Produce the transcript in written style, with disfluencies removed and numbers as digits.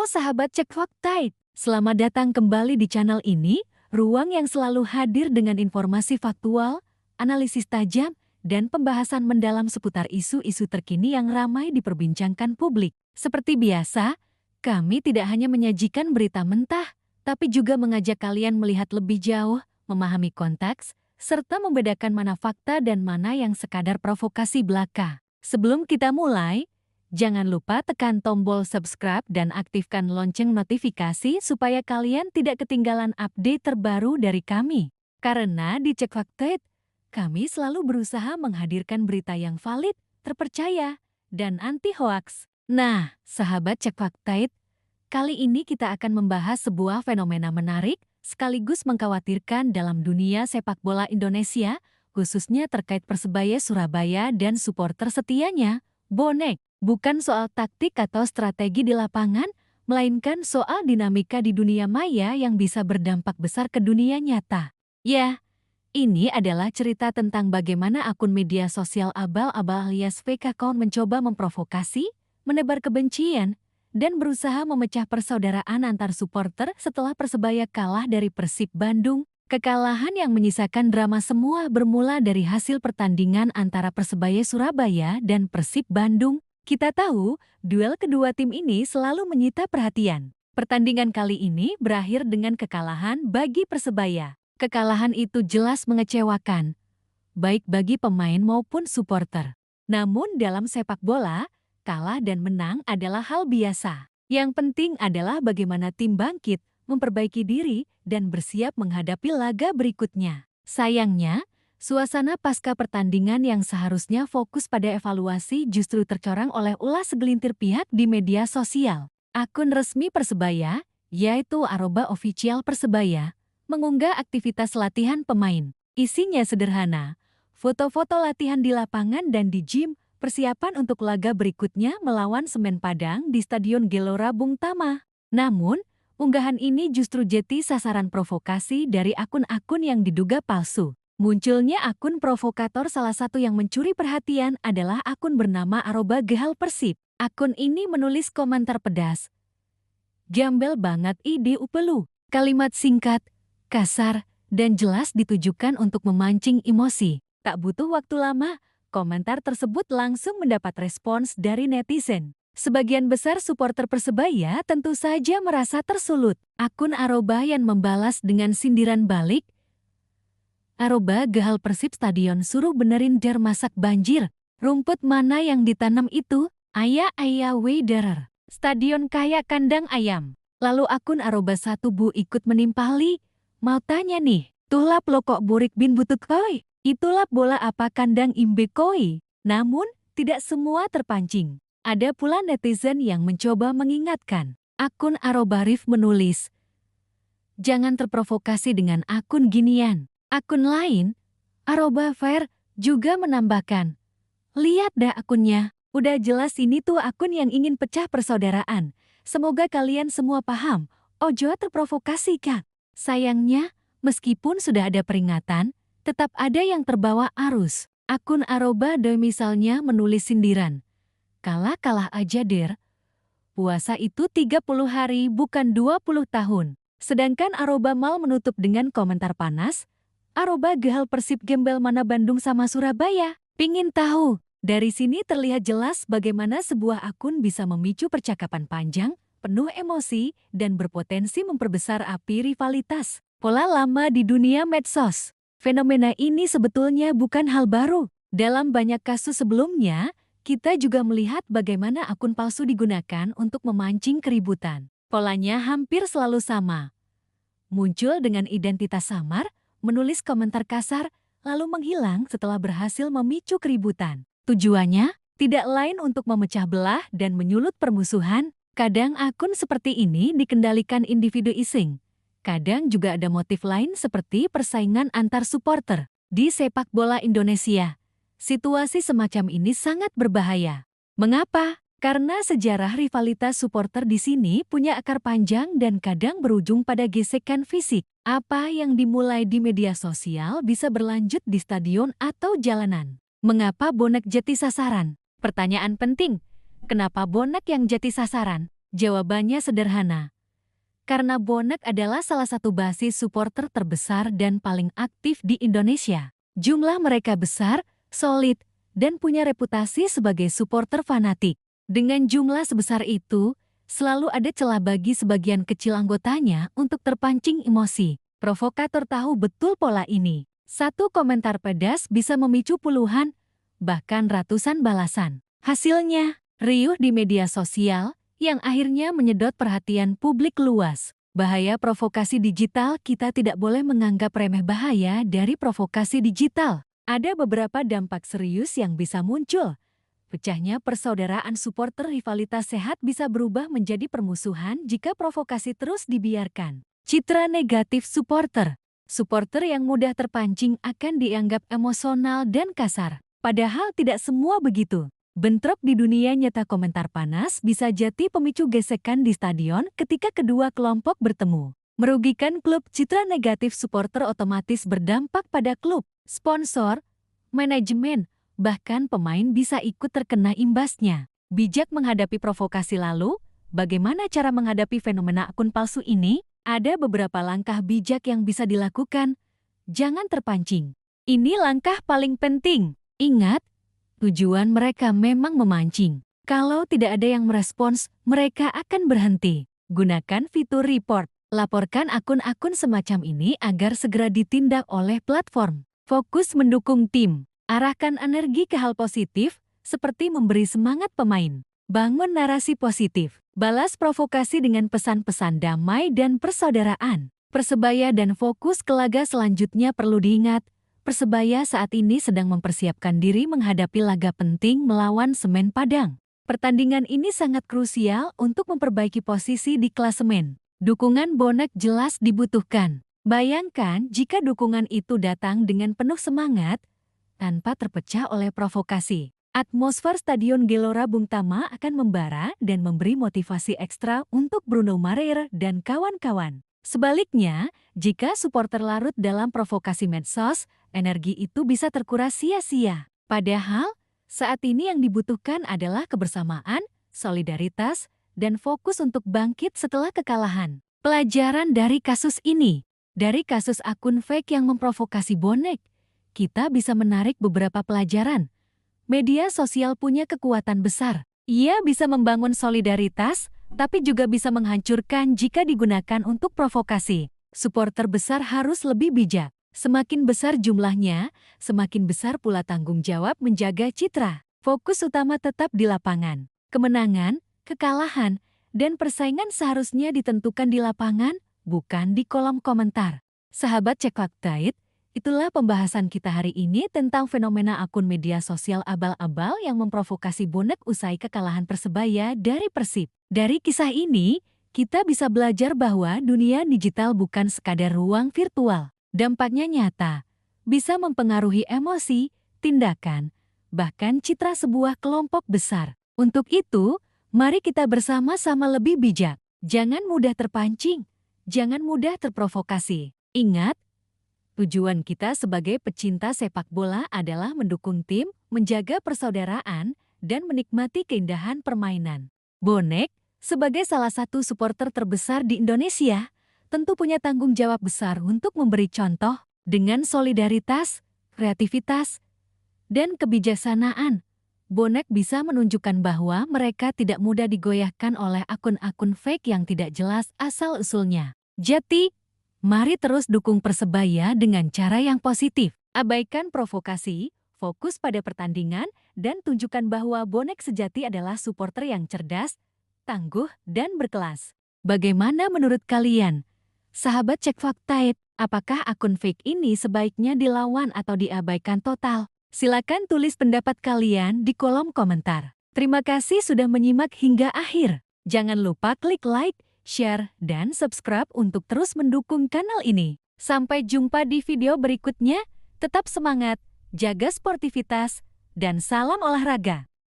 Halo sahabat Cek Fakta, selamat datang kembali di channel ini, ruang yang selalu hadir dengan informasi faktual, analisis tajam, dan pembahasan mendalam seputar isu-isu terkini yang ramai diperbincangkan publik. Seperti biasa, kami tidak hanya menyajikan berita mentah, tapi juga mengajak kalian melihat lebih jauh, memahami konteks, serta membedakan mana fakta dan mana yang sekadar provokasi belaka. Sebelum kita mulai, jangan lupa tekan tombol subscribe dan aktifkan lonceng notifikasi supaya kalian tidak ketinggalan update terbaru dari kami. Karena di Cek Fakta, kami selalu berusaha menghadirkan berita yang valid, terpercaya, dan anti-hoaks. Nah, sahabat Cek Fakta, kali ini kita akan membahas sebuah fenomena menarik sekaligus mengkhawatirkan dalam dunia sepak bola Indonesia, khususnya terkait Persebaya Surabaya dan supporter setianya, bonek. Bukan soal taktik atau strategi di lapangan, melainkan soal dinamika di dunia maya yang bisa berdampak besar ke dunia nyata. Ya, ini adalah cerita tentang bagaimana akun media sosial abal-abal alias fake account mencoba memprovokasi, menebar kebencian, dan berusaha memecah persaudaraan antar supporter setelah Persebaya kalah dari Persib Bandung. Kekalahan yang menyisakan drama semua bermula dari hasil pertandingan antara Persebaya Surabaya dan Persib Bandung. Kita tahu, duel kedua tim ini selalu menyita perhatian. Pertandingan kali ini berakhir dengan kekalahan bagi Persebaya. Kekalahan itu jelas mengecewakan, baik bagi pemain maupun supporter. Namun dalam sepak bola, kalah dan menang adalah hal biasa. Yang penting adalah bagaimana tim bangkit, memperbaiki diri, dan bersiap menghadapi laga berikutnya. Sayangnya, suasana pasca pertandingan yang seharusnya fokus pada evaluasi justru tercorang oleh ulah segelintir pihak di media sosial. Akun resmi Persebaya, yaitu @official Persebaya, mengunggah aktivitas latihan pemain. Isinya sederhana, foto-foto latihan di lapangan dan di gym, persiapan untuk laga berikutnya melawan Semen Padang di Stadion Gelora Bung Tama. Namun, unggahan ini justru jadi sasaran provokasi dari akun-akun yang diduga palsu. Munculnya akun provokator salah satu yang mencuri perhatian adalah akun bernama @gehalpersib. Akun ini menulis komentar pedas. Gambel banget ide upelu. Kalimat singkat, kasar, dan jelas ditujukan untuk memancing emosi. Tak butuh waktu lama, komentar tersebut langsung mendapat respons dari netizen. Sebagian besar supporter Persebaya tentu saja merasa tersulut. Akun @yang membalas dengan sindiran balik, @gehalpersib stadion suruh benerin der masak banjir. Rumput mana yang ditanam itu? Ayah wederer. Stadion kayak kandang ayam. Lalu akun @1bu ikut menimpali. Mau tanya nih, tuh lap lo kok burik bin butut koi? Itulah bola apa kandang imbe koi? Namun, tidak semua terpancing. Ada pula netizen yang mencoba mengingatkan. Akun @rif menulis, jangan terprovokasi dengan akun ginian. Akun lain, @fair, juga menambahkan, lihat dah akunnya, udah jelas ini tuh akun yang ingin pecah persaudaraan. Semoga kalian semua paham, ojo terprovokasi kan. Sayangnya, meskipun sudah ada peringatan, tetap ada yang terbawa arus. Akun misalnya menulis sindiran, kalah aja der. Puasa itu 30 hari bukan 20 tahun. Sedangkan mal menutup dengan komentar panas, @gehalpersib gembel mana Bandung sama Surabaya. Pingin tahu? Dari sini terlihat jelas bagaimana sebuah akun bisa memicu percakapan panjang, penuh emosi, dan berpotensi memperbesar api rivalitas. Pola lama di dunia medsos. Fenomena ini sebetulnya bukan hal baru. Dalam banyak kasus sebelumnya, kita juga melihat bagaimana akun palsu digunakan untuk memancing keributan. Polanya hampir selalu sama. Muncul dengan identitas samar, menulis komentar kasar, lalu menghilang setelah berhasil memicu keributan. Tujuannya tidak lain untuk memecah belah dan menyulut permusuhan. Kadang akun seperti ini dikendalikan individu iseng. Kadang juga ada motif lain seperti persaingan antar supporter. Di sepak bola Indonesia, situasi semacam ini sangat berbahaya. Mengapa? Karena sejarah rivalitas supporter di sini punya akar panjang dan kadang berujung pada gesekan fisik. Apa yang dimulai di media sosial bisa berlanjut di stadion atau jalanan. Mengapa bonek jadi sasaran? Pertanyaan penting. Kenapa bonek yang jadi sasaran? Jawabannya sederhana. Karena bonek adalah salah satu basis supporter terbesar dan paling aktif di Indonesia. Jumlah mereka besar, solid, dan punya reputasi sebagai supporter fanatik. Dengan jumlah sebesar itu, selalu ada celah bagi sebagian kecil anggotanya untuk terpancing emosi. Provokator tahu betul pola ini. Satu komentar pedas bisa memicu puluhan, bahkan ratusan balasan. Hasilnya, riuh di media sosial, yang akhirnya menyedot perhatian publik luas. Bahaya provokasi digital, kita tidak boleh menganggap remeh bahaya dari provokasi digital. Ada beberapa dampak serius yang bisa muncul. Pecahnya persaudaraan supporter, rivalitas sehat bisa berubah menjadi permusuhan jika provokasi terus dibiarkan. Citra negatif supporter. Supporter yang mudah terpancing akan dianggap emosional dan kasar. Padahal tidak semua begitu. Bentrok di dunia nyata, komentar panas bisa jadi pemicu gesekan di stadion ketika kedua kelompok bertemu. Merugikan klub, citra negatif supporter otomatis berdampak pada klub, sponsor, manajemen, bahkan pemain bisa ikut terkena imbasnya. Bijak menghadapi provokasi. Lalu, bagaimana cara menghadapi fenomena akun palsu ini? Ada beberapa langkah bijak yang bisa dilakukan. Jangan terpancing. Ini langkah paling penting. Ingat, tujuan mereka memang memancing. Kalau tidak ada yang merespons, mereka akan berhenti. Gunakan fitur report. Laporkan akun-akun semacam ini agar segera ditindak oleh platform. Fokus mendukung tim. Arahkan energi ke hal positif, seperti memberi semangat pemain. Bangun narasi positif. Balas provokasi dengan pesan-pesan damai dan persaudaraan. Persebaya dan fokus ke laga selanjutnya. Perlu diingat, Persebaya saat ini sedang mempersiapkan diri menghadapi laga penting melawan Semen Padang. Pertandingan ini sangat krusial untuk memperbaiki posisi di klasemen. Dukungan bonek jelas dibutuhkan. Bayangkan jika dukungan itu datang dengan penuh semangat, tanpa terpecah oleh provokasi. Atmosfer Stadion Gelora Bung Tama akan membara dan memberi motivasi ekstra untuk Bruno Marer dan kawan-kawan. Sebaliknya, jika supporter larut dalam provokasi medsos, energi itu bisa terkuras sia-sia. Padahal, saat ini yang dibutuhkan adalah kebersamaan, solidaritas, dan fokus untuk bangkit setelah kekalahan. Pelajaran dari kasus ini. Dari kasus akun fake yang memprovokasi bonek, kita bisa menarik beberapa pelajaran. Media sosial punya kekuatan besar. Ia bisa membangun solidaritas, tapi juga bisa menghancurkan jika digunakan untuk provokasi. Supporter besar harus lebih bijak. Semakin besar jumlahnya, semakin besar pula tanggung jawab menjaga citra. Fokus utama tetap di lapangan. Kemenangan, kekalahan, dan persaingan seharusnya ditentukan di lapangan, bukan di kolom komentar. Sahabat Cek Fakta, itulah pembahasan kita hari ini tentang fenomena akun media sosial abal-abal yang memprovokasi bonek usai kekalahan Persebaya dari Persib. Dari kisah ini, kita bisa belajar bahwa dunia digital bukan sekadar ruang virtual. Dampaknya nyata, bisa mempengaruhi emosi, tindakan, bahkan citra sebuah kelompok besar. Untuk itu, mari kita bersama-sama lebih bijak. Jangan mudah terpancing, jangan mudah terprovokasi. Ingat, tujuan kita sebagai pecinta sepak bola adalah mendukung tim, menjaga persaudaraan, dan menikmati keindahan permainan. Bonek, sebagai salah satu supporter terbesar di Indonesia, tentu punya tanggung jawab besar untuk memberi contoh. Dengan solidaritas, kreativitas, dan kebijaksanaan, bonek bisa menunjukkan bahwa mereka tidak mudah digoyahkan oleh akun-akun fake yang tidak jelas asal-usulnya. Jadi, mari terus dukung Persebaya dengan cara yang positif. Abaikan provokasi, fokus pada pertandingan, dan tunjukkan bahwa bonek sejati adalah supporter yang cerdas, tangguh, dan berkelas. Bagaimana menurut kalian? Sahabat Cek Fakta, apakah akun fake ini sebaiknya dilawan atau diabaikan total? Silakan tulis pendapat kalian di kolom komentar. Terima kasih sudah menyimak hingga akhir. Jangan lupa klik like, share, dan subscribe untuk terus mendukung kanal ini. Sampai jumpa di video berikutnya, tetap semangat, jaga sportivitas, dan salam olahraga.